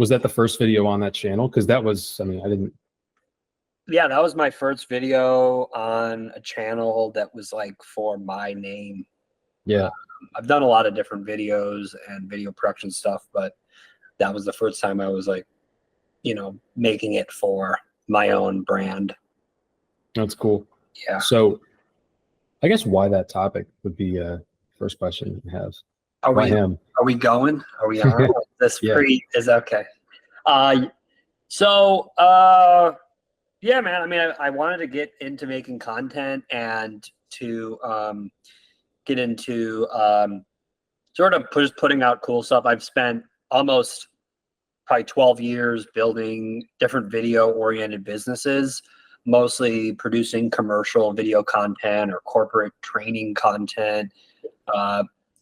Was that the first video on that channel? Because that was, I mean, I didn't. Yeah, that was my first video on a channel that was like for my name. Yeah. I've done a lot of different videos and video production stuff, but that was the first time I was like, you know, making it for my own brand. That's cool. Yeah. So I guess why that topic would be first question you have. Are why we him? Are we going? Are we on? This Yeah. is okay. Yeah, man. I mean, I wanted to get into making content and to get into sort of just putting out cool stuff. I've spent almost probably 12 years building different video-oriented businesses, mostly producing commercial video content or corporate training content,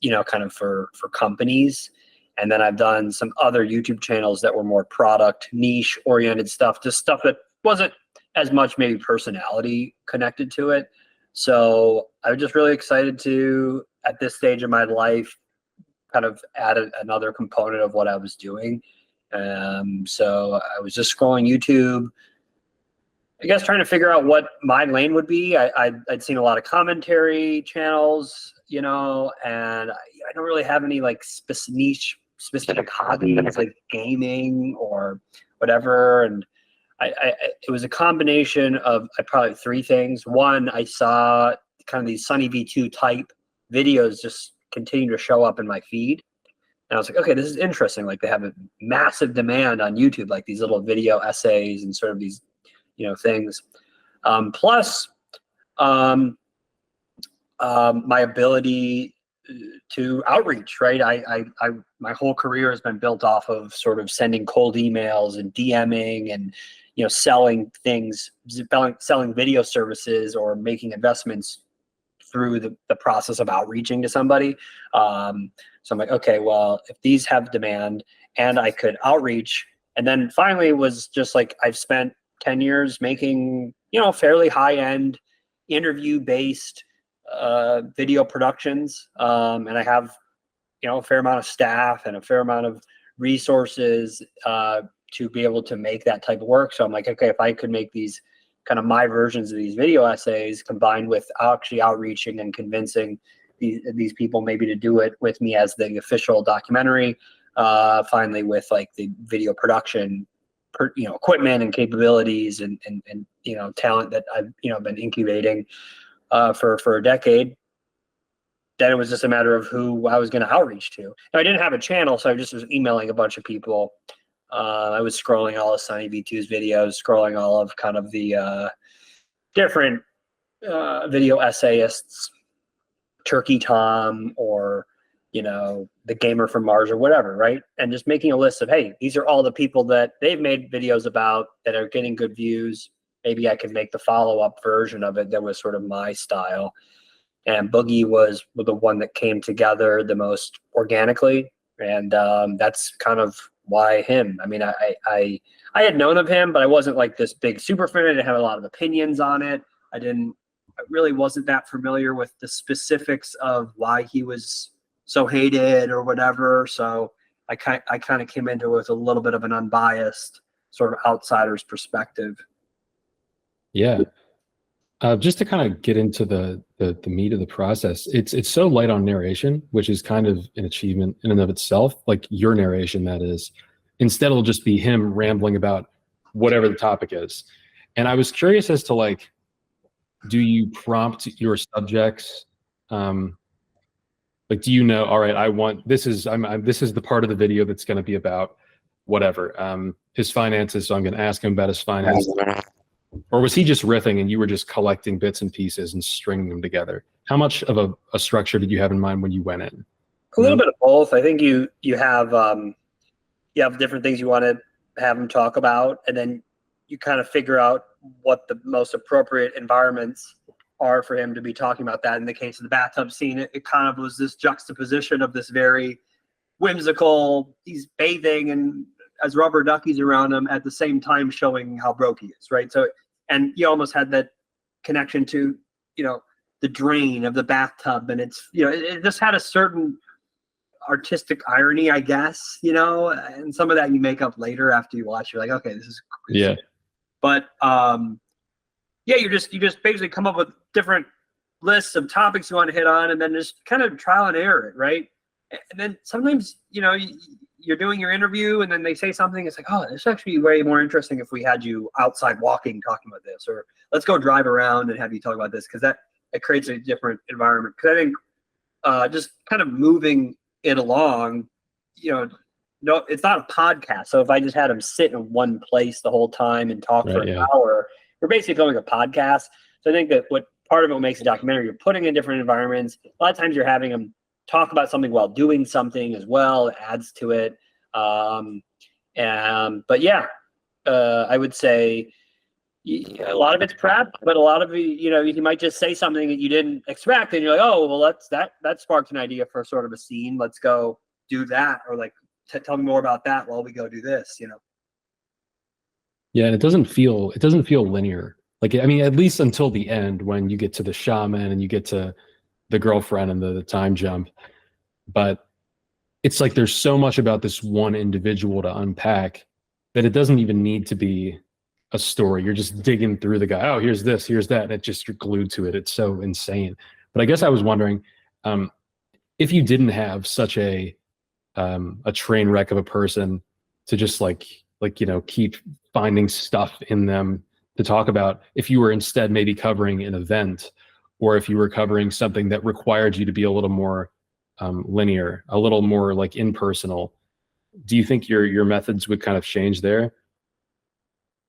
you know, kind of for companies. And then I've done some other YouTube channels that were more product niche-oriented stuff, just stuff that wasn't as much maybe personality connected to it. So I was just really excited to, at this stage of my life, kind of add another component of what I was doing. So I was just scrolling YouTube, I guess, trying to figure out what my lane would be. I'd seen a lot of commentary channels, you know, and I don't really have any like specific hobbies like gaming or whatever. And it was a combination of probably three things. One, I saw kind of these Sunny V2 type videos just continue to show up in my feed. And I was like, okay, this is interesting. Like they have a massive demand on YouTube, like these little video essays and sort of these, you know, things. Plus my ability to outreach, right? My whole career has been built off of sort of sending cold emails and DMing and, you know, selling things, selling video services or making investments through the process of outreaching to somebody. So I'm like, okay, well, if these have demand and I could outreach, and then finally it was just like, I've spent 10 years making, you know, fairly high-end interview-based video productions. And I have, you know, a fair amount of staff and a fair amount of resources to be able to make that type of work. So I'm like, okay, if I could make these kind of my versions of these video essays combined with actually outreaching and convincing these people maybe to do it with me as the official documentary, finally with like the video production, you know, equipment and capabilities and you know, talent that I've, you know, been incubating for a decade. Then it was just a matter of who I was going to outreach to. Now, I didn't have a channel, so I just was emailing a bunch of people. I was scrolling all of Sunny V2's videos, scrolling all of kind of the different video essayists, Turkey Tom, or, you know, the Gamer from Mars or whatever, right? And just making a list of, hey, these are all the people that they've made videos about that are getting good views. Maybe I could make the follow-up version of it that was sort of my style. And Boogie was the one that came together the most organically. And that's kind of why him. I mean, I had known of him, but I wasn't like this big super fan. I didn't have a lot of opinions on it. I really wasn't that familiar with the specifics of why he was so hated or whatever. So I kind of came into it with a little bit of an unbiased sort of outsider's perspective. Yeah. Just to kind of get into the meat of the process, it's so light on narration, which is kind of an achievement in and of itself. Like your narration, that is. Instead, it'll just be him rambling about whatever the topic is. And I was curious as to, like, do you prompt your subjects? Like, do you know, all right, this is the part of the video that's going to be about whatever, his finances. So I'm going to ask him about his finances. Or was he just riffing and you were just collecting bits and pieces and stringing them together? How much of a structure did you have in mind when you went in? A little bit of both. I think you have different things you want to have him talk about, and then you kind of figure out what the most appropriate environments are for him to be talking about that. In the case of the bathtub scene, it kind of was this juxtaposition of this very whimsical, he's bathing and as rubber duckies around him at the same time showing how broke he is, right? So, and you almost had that connection to, you know, the drain of the bathtub, and it's, you know, it just had a certain artistic irony, I guess, you know, and some of that you make up later after you watch. You're like, okay, this is Yeah. But yeah, you just basically come up with different lists of topics you want to hit on, and then just kind of trial and error it, right? And then sometimes, you know, you're doing your interview, and then they say something. It's like, oh, this is actually way more interesting if we had you outside walking, talking about this, or let's go drive around and have you talk about this, because that it creates a different environment. Because I think just kind of moving it along, you know, no, it's not a podcast. So if I just had them sit in one place the whole time and talk for an hour, we're basically going a podcast. So I think that what part of it makes a documentary, you're putting in different environments. A lot of times you're having them talk about something while doing something as well. It adds to it. But yeah, I would say a lot of it's prep, but a lot of it, you know, you might just say something that you didn't expect, and you're like, oh, well, that sparked an idea for sort of a scene. Let's go do that, or like tell me more about that while we go do this, you know. Yeah, and it doesn't feel linear. Like, I mean, at least until the end, when you get to the shaman and you get to the girlfriend and the time jump. But it's like there's so much about this one individual to unpack that it doesn't even need to be a story. You're just digging through the guy. Oh, here's this, here's that. And it just, you're glued to it. It's so insane. But I guess I was wondering, if you didn't have such a train wreck of a person to just like, you know, keep finding stuff in them to talk about, if you were instead maybe covering an event, or if you were covering something that required you to be a little more linear, a little more like impersonal, do you think your methods would kind of change there?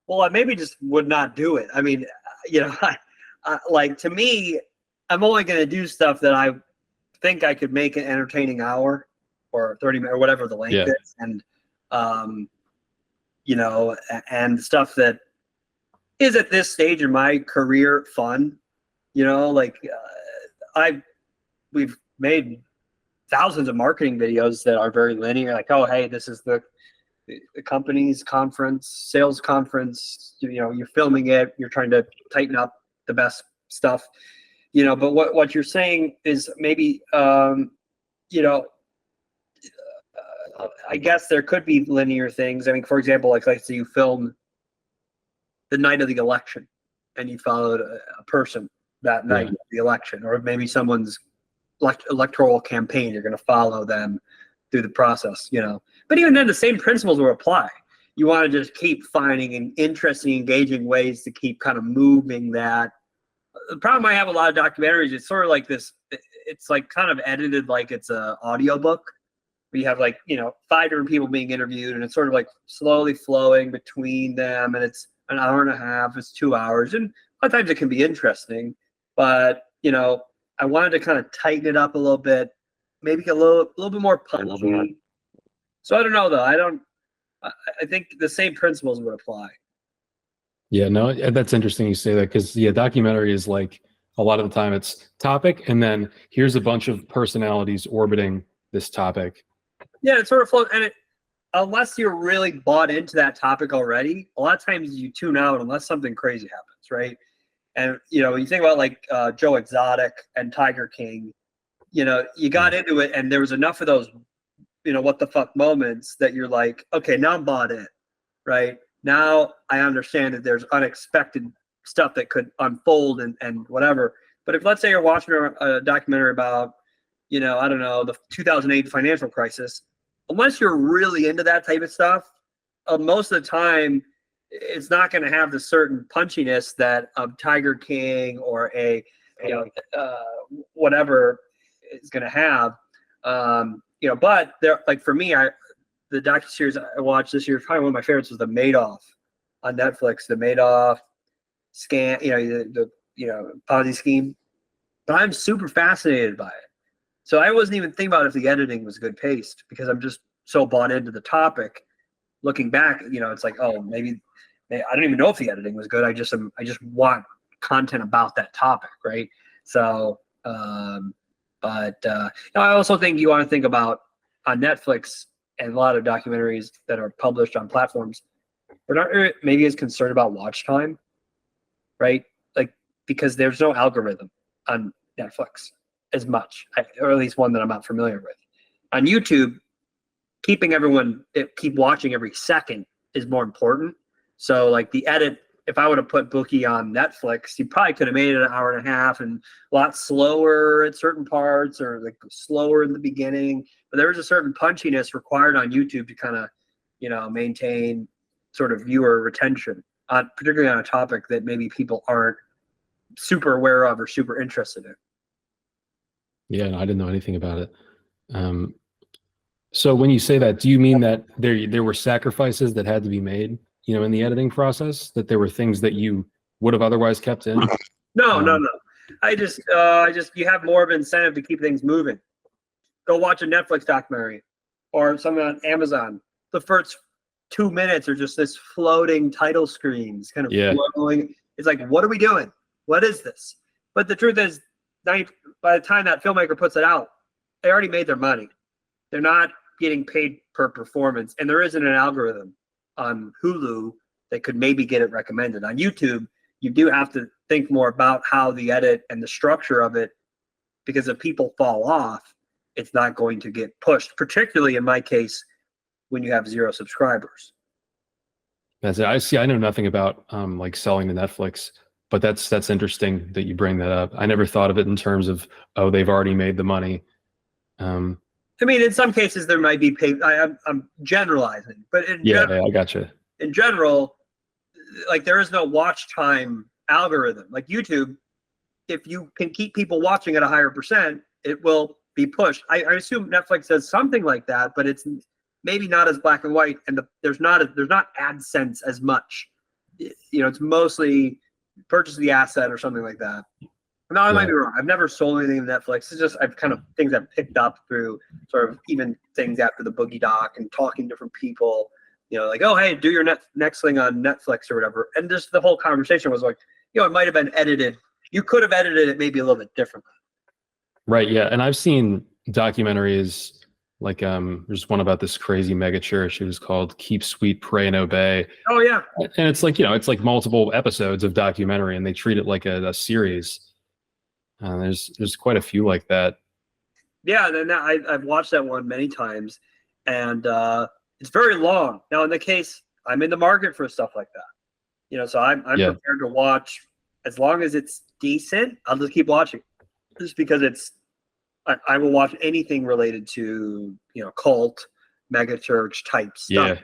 Well, I maybe just would not do it. I mean, you know, like, to me, I'm only going to do stuff that I think I could make an entertaining hour or 30 minutes or whatever the length is. And, you know, and stuff that is at this stage in my career fun, you know, like we've made thousands of marketing videos that are very linear. Like, oh, hey, this is the company's conference, sales conference, you know, you're filming it, you're trying to tighten up the best stuff, you know. But what you're saying is maybe, you know, I guess there could be linear things. I mean, for example, like say you film the night of the election and you followed a person that night of the election, or maybe someone's electoral campaign, you're going to follow them through the process, you know. But even then, the same principles will apply. You want to just keep finding interesting, engaging ways to keep kind of moving that. The problem I have with a lot of documentaries, it's sort of like this, it's like kind of edited like it's an audiobook. We have, like, you know, 5 different people being interviewed, and it's sort of like slowly flowing between them, and it's an hour and a half, it's 2 hours, and a lot of times it can be interesting, but, you know, I wanted to kind of tighten it up a little bit, maybe get a little bit more punchy. So I don't know though. I think the same principles would apply. Yeah, no, that's interesting you say that, because documentary is like, a lot of the time it's topic, and then here's a bunch of personalities orbiting this topic. Yeah, it sort of flows, and unless you're really bought into that topic already, a lot of times you tune out unless something crazy happens, right? And, you know, you think about like Joe Exotic and Tiger King, you know, you got into it and there was enough of those, you know, what the fuck moments that you're like, okay, now I'm bought in, right? Now I understand that there's unexpected stuff that could unfold and whatever. But if, let's say, you're watching a documentary about, you know, I don't know, the 2008 financial crisis, unless you're really into that type of stuff, most of the time, it's not going to have the certain punchiness that Tiger King or a, you know, whatever is going to have. You know, but there, like for me, the docuseries I watched this year, probably one of my favorites was the Madoff on Netflix, the Madoff scam, you know, the Ponzi scheme. But I'm super fascinated by it. So I wasn't even thinking about if the editing was good paced, because I'm just so bought into the topic. Looking back, you know, it's like, oh, maybe I don't even know if the editing was good. I just want content about that topic, right? So, but you know, I also think you want to think about on Netflix and a lot of documentaries that are published on platforms, we're not maybe as concerned about watch time, right? Like, because there's no algorithm on Netflix as much, or at least one that I'm not familiar with. On YouTube, keep watching every second is more important. So like the edit, if I would have put Bookie on Netflix, you probably could have made it an hour and a half and a lot slower at certain parts, or like slower in the beginning. But there was a certain punchiness required on YouTube to kind of, maintain sort of viewer retention, particularly on a topic that maybe people aren't super aware of or super interested in. Yeah, no, I didn't know anything about it. So when you say that, do you mean that there were sacrifices that had to be made, in the editing process, that there were things that you would have otherwise kept in? No. I just you have more of an incentive to keep things moving. Go watch a Netflix documentary or something on Amazon. The first 2 minutes are just this floating title screens kind of flowing. It's like, what are we doing? What is this? But the truth is, by the time that filmmaker puts it out, they already made their money. They're not getting paid per performance. And there isn't an algorithm on Hulu that could maybe get it recommended. On YouTube, you do have to think more about how the edit and the structure of it, because if people fall off, it's not going to get pushed, particularly in my case, when you have 0 subscribers. That's it. I know nothing about like selling to Netflix, but that's interesting that you bring that up. I never thought of it in terms of, oh, they've already made the money. I mean, in some cases there might be paid. I'm generalizing, but in general, I gotcha. In general, like there is no watch time algorithm. Like YouTube, if you can keep people watching at a higher percent, it will be pushed. I assume Netflix does something like that, but it's maybe not as black and white, and there's not AdSense as much. It's mostly purchase the asset or something like that. No, I might be wrong. I've never sold anything to Netflix. It's just I've kind of things I've picked up through sort of even things after the Boogie doc and talking to different people. Like, oh, hey, do your next thing on Netflix or whatever. And just the whole conversation was like, it might have been edited. You could have edited it maybe a little bit differently. Right. Yeah. And I've seen documentaries like there's one about this crazy mega church. It was called Keep Sweet, Pray and Obey. Oh yeah. And it's like, it's like multiple episodes of documentary, and they treat it like a series. There's quite a few like that. Yeah, and I've watched that one many times, and it's very long. Now, in the case, I'm in the market for stuff like that. So I'm prepared to watch as long as it's decent. I'll just keep watching, just because I will watch anything related to cult, mega church type stuff.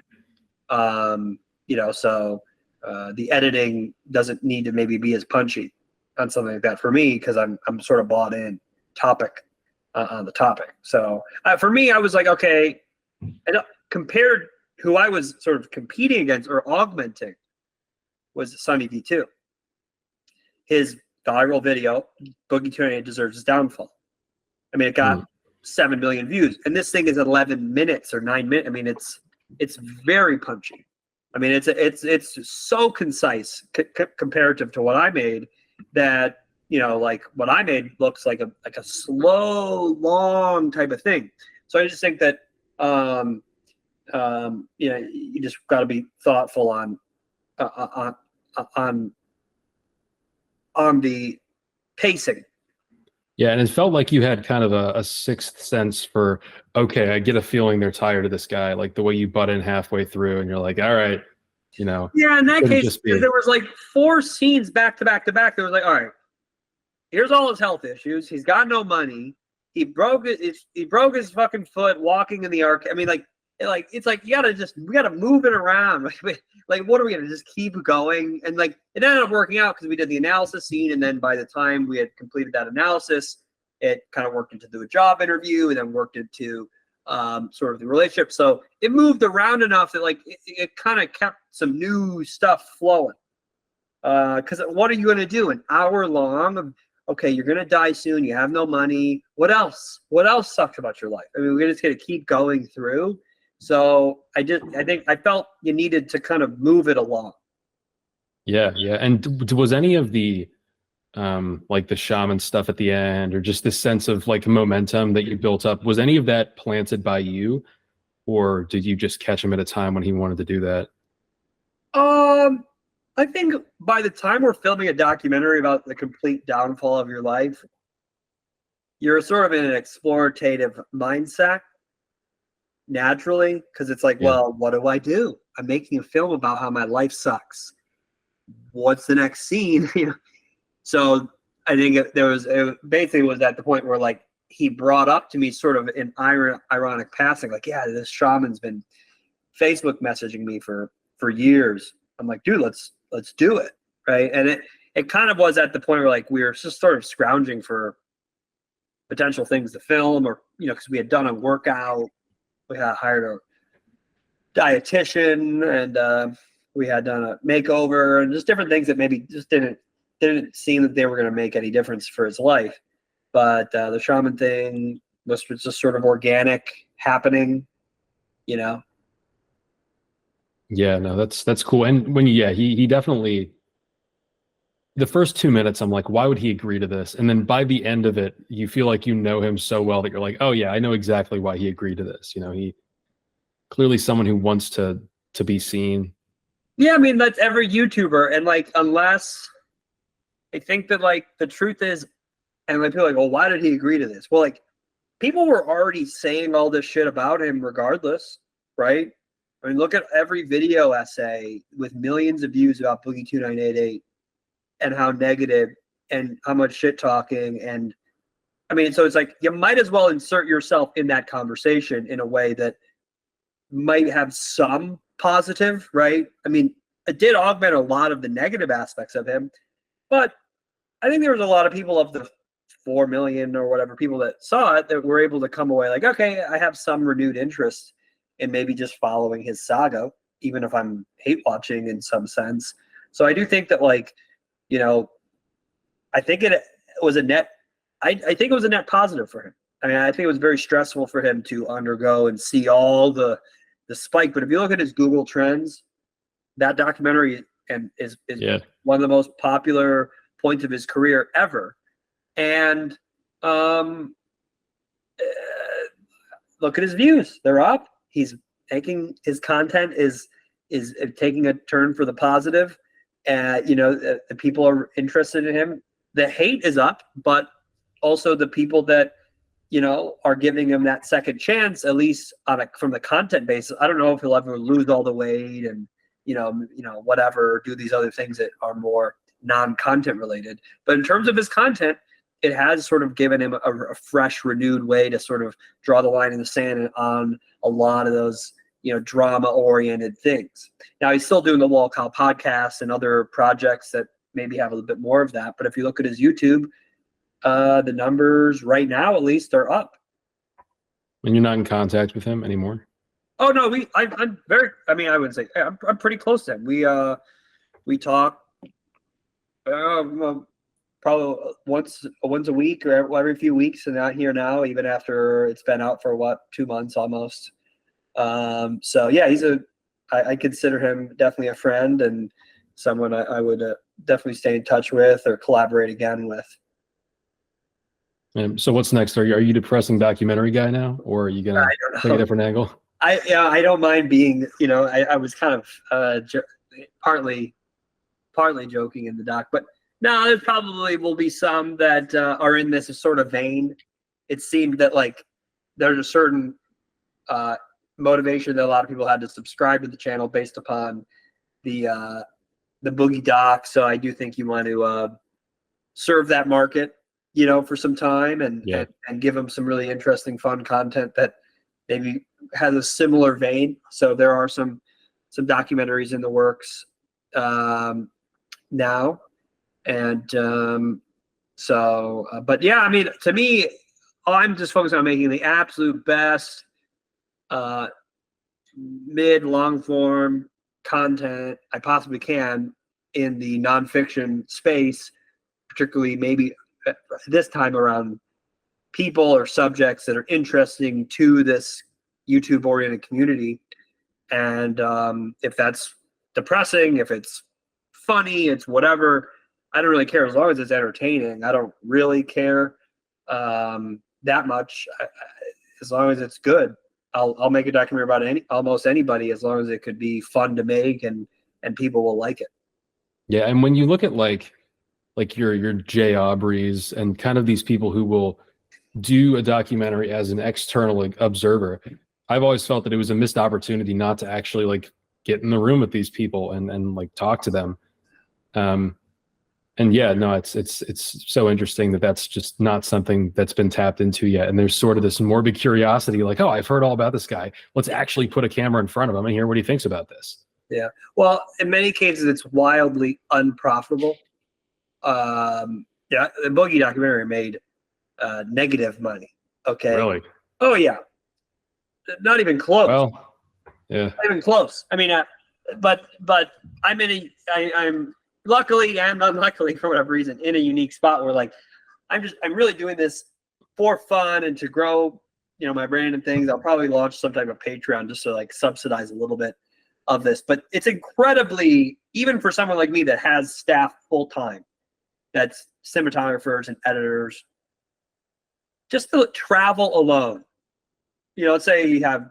So the editing doesn't need to maybe be as punchy on something like that for me, because I'm sort of bought in on the topic. So for me, I was like, okay, and compared who I was sort of competing against or augmenting was Sunny V2. His viral video, Boogie2988 Deserves His Downfall. I mean, it got 7 million views, and this thing is 11 minutes or 9 minutes. I mean, it's very punchy. I mean, it's so concise comparative to what I made, that like what I made looks like a slow, long type of thing. So I just think that you just got to be thoughtful on the pacing. Yeah, and it felt like you had kind of a sixth sense for, okay, I get a feeling they're tired of this guy, like the way you butt in halfway through and you're like, all right, Yeah, in that case, there was like 4 scenes back to back to back. There was like, all right, here's all his health issues. He's got no money. He broke his fucking foot walking in the ark. I mean, it's like we gotta move it around. Like, what are we gonna just keep going? And like, it ended up working out because we did the analysis scene, and then by the time we had completed that analysis, it kind of worked into the job interview, and then worked into sort of the relationship. So it moved around enough that like it kind of kept some new stuff flowing. Because what are you gonna do? An hour long of, okay, you're gonna die soon. You have no money. What else? What else sucks about your life? I mean, we're just gonna keep going through. So I think I felt you needed to kind of move it along. Yeah. And was any of the like the shaman stuff at the end, or just this sense of like momentum that you built up, was any of that planted by you, or did you just catch him at a time when he wanted to do that? I think by the time we're filming a documentary about the complete downfall of your life, you're sort of in an explorative mindset. naturally, because it's like, Yeah. well, what do I do? I'm making a film about how my life sucks. What's the next scene? So I think it basically was at the point where like he brought up to me sort of in ironic passing, like, yeah, this shaman's been Facebook messaging me for years. I'm like, dude, let's do it, right? And it kind of was at the point where like we were just sort of scrounging for potential things to film, or because we had done a workout, we had hired a dietitian, and we had done a makeover, and just different things that maybe just didn't seem that they were going to make any difference for his life. But the shaman thing was just sort of organic happening, Yeah, no, that's cool. And when he definitely, the first 2 minutes, I'm like, why would he agree to this? And then by the end of it, you feel like you know him so well that you're like, oh yeah, I know exactly why he agreed to this. He clearly someone who wants to be seen. Yeah, I mean that's every YouTuber, and like unless I think that like the truth is, and like people are like, well, why did he agree to this? Well, like people were already saying all this shit about him regardless, right? I mean, look at every video essay with millions of views about Boogie2988 and how negative and how much shit talking. And I mean, so it's like you might as well insert yourself in that conversation in a way that might have some positive, right? I mean, it did augment a lot of the negative aspects of him, but I think there was a lot of people of the 4 million or whatever people that saw it that were able to come away like, okay, I have some renewed interest in maybe just following his saga, even if I'm hate watching in some sense. So I do think that like, I think it was a net, I think it was a net positive for him. I mean, I think it was very stressful for him to undergo and see all the spike. But if you look at his Google Trends, that documentary is one of the most popular points of his career ever. And look at his views; they're up. He's taking his content is taking a turn for the positive. The people are interested in him. The hate is up, but also the people that are giving him that second chance, at least from the content basis. I don't know if he'll ever lose all the weight and whatever, do these other things that are more non-content related. But in terms of his content, it has sort of given him a fresh, renewed way to sort of draw the line in the sand on a lot of those drama-oriented things. Now he's still doing the Wall Call podcast and other projects that maybe have a little bit more of that. But if you look at his YouTube, the numbers right now, at least, are up. And you're not in contact with him anymore? Oh no, I'm very. I mean, I wouldn't say I'm pretty close to him. We talk probably once a week or every few weeks, and out here now, even after it's been out for 2 months almost. So yeah, I consider him definitely a friend and someone I would definitely stay in touch with or collaborate again with. So what's next? Are you depressing documentary guy now, or are you gonna take a different angle? I don't mind being. I was kind of partly joking in the doc, but no, there probably will be some that are in this sort of vein. It seemed that like there's a certain motivation that a lot of people had to subscribe to the channel based upon the Boogie doc. So I do think you want to serve that market, for some time and give them some really interesting, fun content that maybe has a similar vein. So there are some documentaries in the works now. And but yeah, I mean, to me, I'm just focused on making the absolute best mid long form content I possibly can in the nonfiction space, particularly maybe this time around people or subjects that are interesting to this YouTube oriented community. And if that's depressing, if it's funny, it's whatever, I don't really care as long as it's entertaining. I don't really care that much. As long as it's good, I'll make a documentary about almost anybody, as long as it could be fun to make and people will like it. Yeah, and when you look at like your Jay Aubreys and kind of these people who will do a documentary as an external observer, I've always felt that it was a missed opportunity not to actually like get in the room with these people and like talk to them. And yeah, no, it's so interesting that that's just not something that's been tapped into yet. And there's sort of this morbid curiosity, like, oh, I've heard all about this guy. Let's actually put a camera in front of him and hear what he thinks about this. Yeah. Well, in many cases, it's wildly unprofitable. Yeah, the Boogie documentary made negative money. Okay. Really? Oh yeah. Not even close. Well, yeah. Not even close. I mean, but I'm luckily and unluckily for whatever reason in a unique spot where like I'm really doing this for fun and to grow, you know, my brand and things. I'll probably launch some type of Patreon just to like subsidize a little bit of this. But it's incredibly, even for someone like me that has staff full time, that's cinematographers and editors, just to travel alone. You know, let's say you have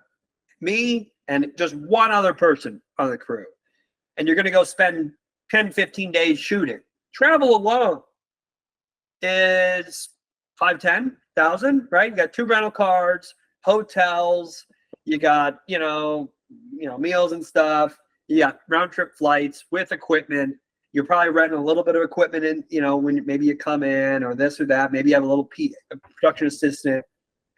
me and just one other person on the crew, and you're going to go spend 10, 15 days shooting. Travel alone is 5,000-10,000, right? You got 2 rental cars, hotels, you got, you know, meals and stuff. You got round trip flights with equipment. You're probably renting a little bit of equipment in, you know, when maybe you come in or this or that. Maybe you have a little production assistant.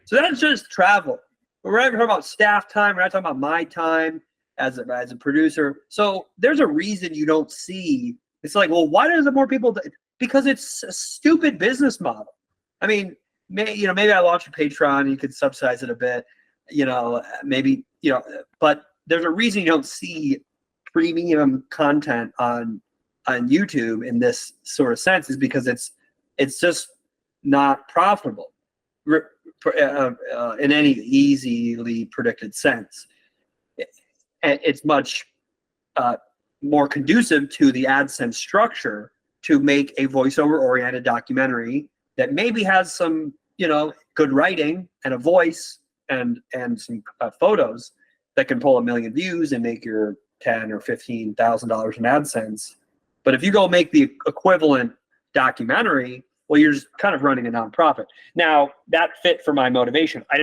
So that's just travel. But we're not even talking about staff time. We're not talking about my time as a producer. So there's a reason you don't see. It's like, well, why doesn't more people? Because it's a stupid business model. I mean, maybe I launch a Patreon, you could subsidize it a bit, you know, maybe, you know, but there's a reason you don't see premium content on YouTube in this sort of sense, is because it's just not profitable in any easily predicted sense. It's much more conducive to the AdSense structure to make a voiceover-oriented documentary that maybe has some, you know, good writing and a voice and some photos that can pull 1 million views and make your $10,000 or $15,000 in AdSense. But if you go make the equivalent documentary, well, you're just kind of running a nonprofit. Now that fit for my motivation. I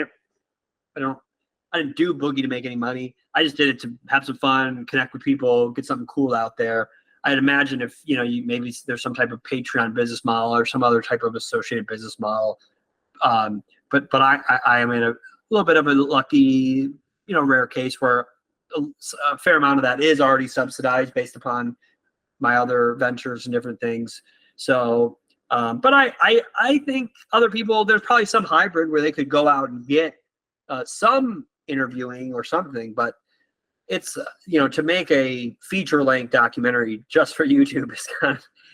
didn't do Boogie to make any money. I just did it to have some fun, connect with people, get something cool out there. I'd imagine if, you know, maybe there's some type of Patreon business model or some other type of associated business model. But I am in a little bit of a lucky, you know, rare case where a fair amount of that is already subsidized based upon my other ventures and different things. So, but I think other people, there's probably some hybrid where they could go out and get some interviewing or something, but it's you know, to make a feature-length documentary just for YouTube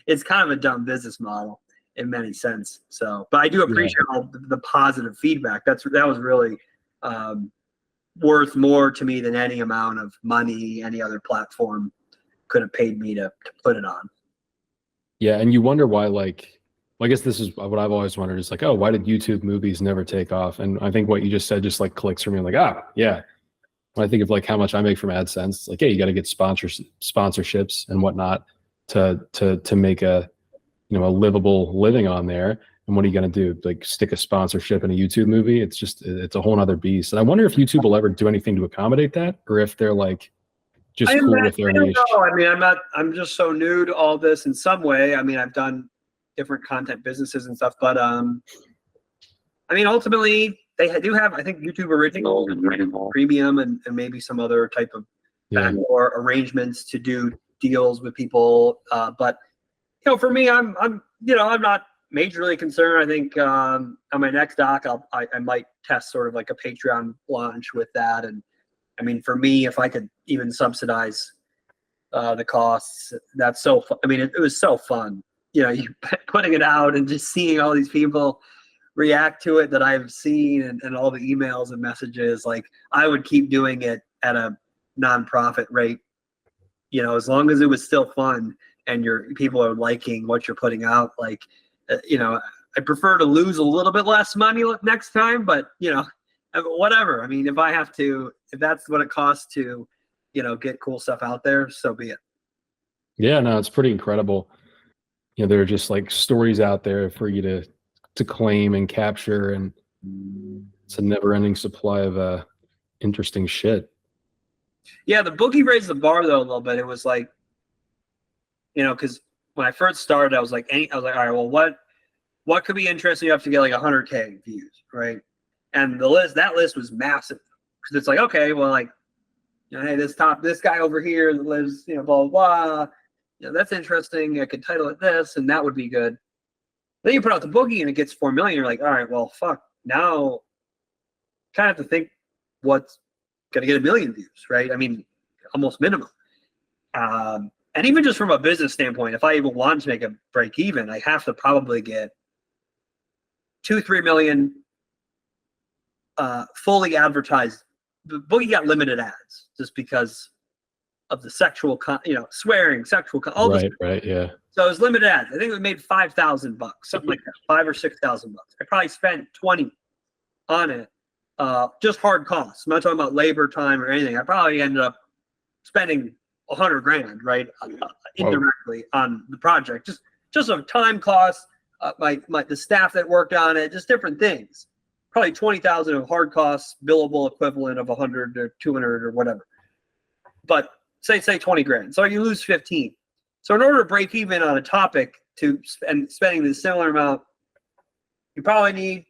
is kind of a dumb business model in many sense. So, but I do appreciate all the positive feedback. That was really worth more to me than any amount of money any other platform could have paid me to put it on. Yeah, and you wonder why, like, well, I guess this is what I've always wondered is like, oh, why did YouTube movies never take off? And I think what you just said just like clicks for me. I'm like, yeah. When I think of like how much I make from AdSense, it's like, hey, you got to get sponsorships and whatnot to make a, you know, a livable living on there. And what are you going to do? Like stick a sponsorship in a YouTube movie? It's a whole nother beast. And I wonder if YouTube will ever do anything to accommodate that, or if they're like just cool with their niche. I mean, I'm just so new to all this in some way. I mean, I've done different content businesses and stuff, but I mean, ultimately they do have, I think, YouTube Originals and Premium and maybe some other type of backdoor arrangements to do deals with people. But you know, for me, I'm not majorly concerned. I think on my next doc, I might test sort of like a Patreon launch with that. And I mean, for me, if I could even subsidize the costs, that's so fun. I mean, it was so fun. You know, you putting it out and just seeing all these people react to it that I've seen and all the emails and messages. Like, I would keep doing it at a nonprofit rate, you know, as long as it was still fun and people are liking what you're putting out. Like, you know, I prefer to lose a little bit less money next time, but you know, whatever. I mean, if that's what it costs to, you know, get cool stuff out there, so be it. Yeah, no, it's pretty incredible. You know, there are just like stories out there for you to claim and capture, and it's a never-ending supply of interesting shit. Yeah, the Boogie raised the bar though a little bit. It was like, because when I first started, I was like, all right, well, what could be interesting enough to get like 100K views, right? And that list was massive because it's like, okay, well, like, hey, this guy over here that lives, blah blah blah. That's interesting. I could title it this, and that would be good. Then you put out the Boogie, and it gets 4 million. You're like, all right, well, fuck. Now, kind of have to think what's going to get 1 million views, right? I mean, almost minimum. And even just from a business standpoint, if I even want to make a break even, I have to probably get 2-3 million fully advertised. The Boogie got limited ads just because of the sexual, swearing, sexual, all this. Right, yeah. So it was limited ads. I think we made $5,000, something like that, $5,000 or $6,000. I probably spent 20 on it, just hard costs. I'm not talking about labor, time, or anything. I probably ended up spending $100,000, right, indirectly on the project. Just of time costs, the staff that worked on it, just different things. Probably 20,000 of hard costs, billable equivalent of 100 or 200 or whatever. But say 20 grand. So you lose 15. So in order to break even on a topic and spending the similar amount, you probably need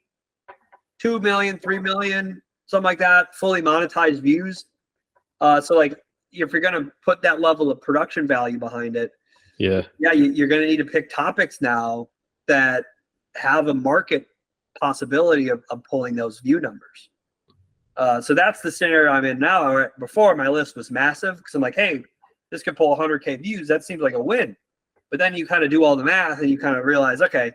2 million, 3 million, something like that, fully monetized views. So like if you're going to put that level of production value behind it, you're going to need to pick topics now that have a market possibility of pulling those view numbers. So that's the scenario I'm in now. Before, my list was massive because I'm like, hey, this could pull 100K views. That seems like a win. But then you kind of do all the math and you kind of realize, okay,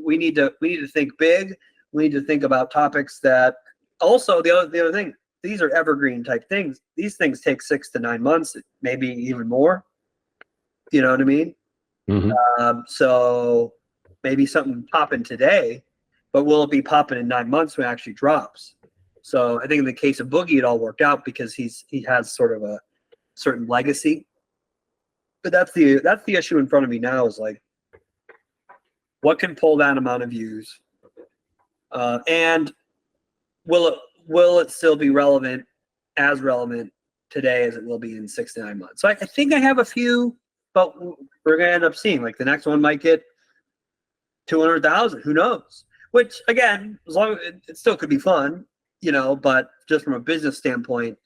we need to think big. We need to think about topics that also the other thing. These are evergreen type things. These things take 6 to 9 months, maybe even more. You know what I mean? Mm-hmm. So maybe something popping today, but will it be popping in 9 months when it actually drops? So I think in the case of Boogie, it all worked out because he has sort of a certain legacy. But that's the issue in front of me now is like, what can pull that amount of views, and will it still be relevant today as it will be in 6 to 9 months? So I think I have a few, but we're gonna end up seeing like the next one might get 200,000. Who knows? Which again, as long as it still could be fun, but just from a business standpoint,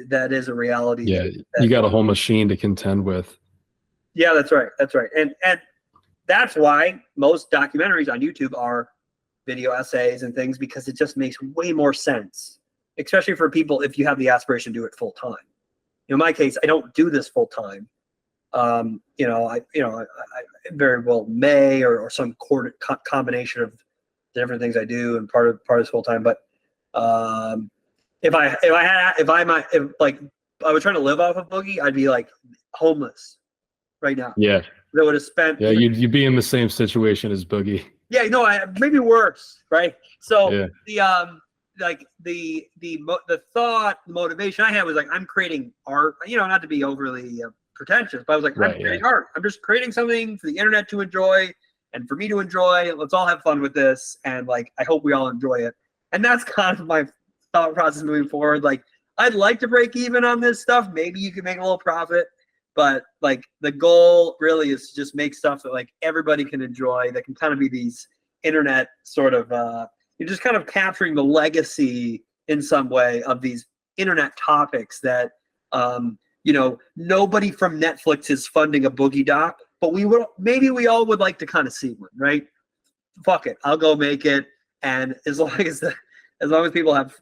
that is a reality. Yeah, you got a whole machine to contend with. Yeah, that's right. And that's why most documentaries on YouTube are video essays and things, because it just makes way more sense, especially for people if you have the aspiration to do it full time. In my case, I don't do this full time. I very well may or some combination of different things I do and part of this full time. But if I was trying to live off of Boogie, I'd be like homeless right now. Yeah. They would have spent. Yeah, you'd be in the same situation as Boogie. Yeah, no, maybe worse, right? So yeah. the thought, the motivation I had was like, I'm creating art. Not to be overly pretentious, but I was like, I'm creating art. I'm just creating something for the internet to enjoy and for me to enjoy. Let's all have fun with this, and like, I hope we all enjoy it. And that's kind of my thought process moving forward. Like, I'd like to break even on this stuff. Maybe you can make a little profit. But like the goal really is to just make stuff that like everybody can enjoy, that can kind of be these internet sort of you're just kind of capturing the legacy in some way of these internet topics that nobody from Netflix is funding a Boogie doc, but maybe we all would like to kind of see one, right? Fuck it, I'll go make it, and as long as people have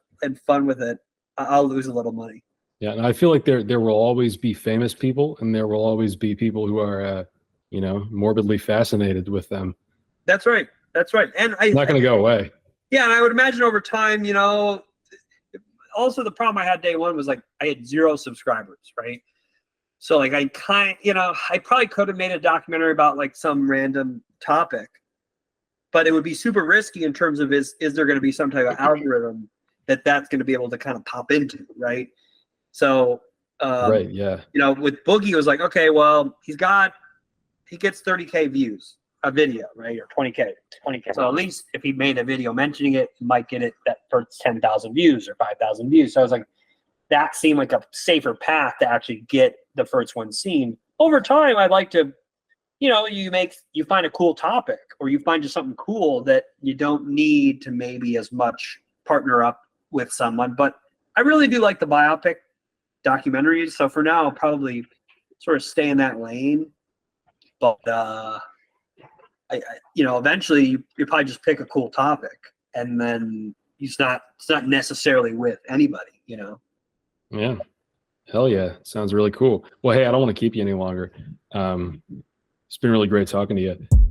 fun with it, I'll lose a little money. Yeah, and I feel like there will always be famous people, and there will always be people who are, morbidly fascinated with them. That's right. And it's not going to go away. Yeah, and I would imagine over time, also the problem I had day one was like I had 0 subscribers, right? So like I probably could have made a documentary about like some random topic, but it would be super risky in terms of is there going to be some type of algorithm that's going to be able to kind of pop into, right? So, right, yeah. With Boogie, it was like, okay, well, he gets 30K views. a video, right? Or 20K. So at least if he made a video mentioning it, he might get it that first 10,000 views or 5,000 views. So I was like, that seemed like a safer path to actually get the first one seen. Over time, I'd like to, you find a cool topic, or you find just something cool that you don't need to maybe as much partner up with someone. But I really do like the biopic documentaries. So for now, I'll probably sort of stay in that lane. But eventually you probably just pick a cool topic, and then it's not necessarily with anybody, Yeah. Hell yeah. Sounds really cool. Well, hey, I don't want to keep you any longer. It's been really great talking to you.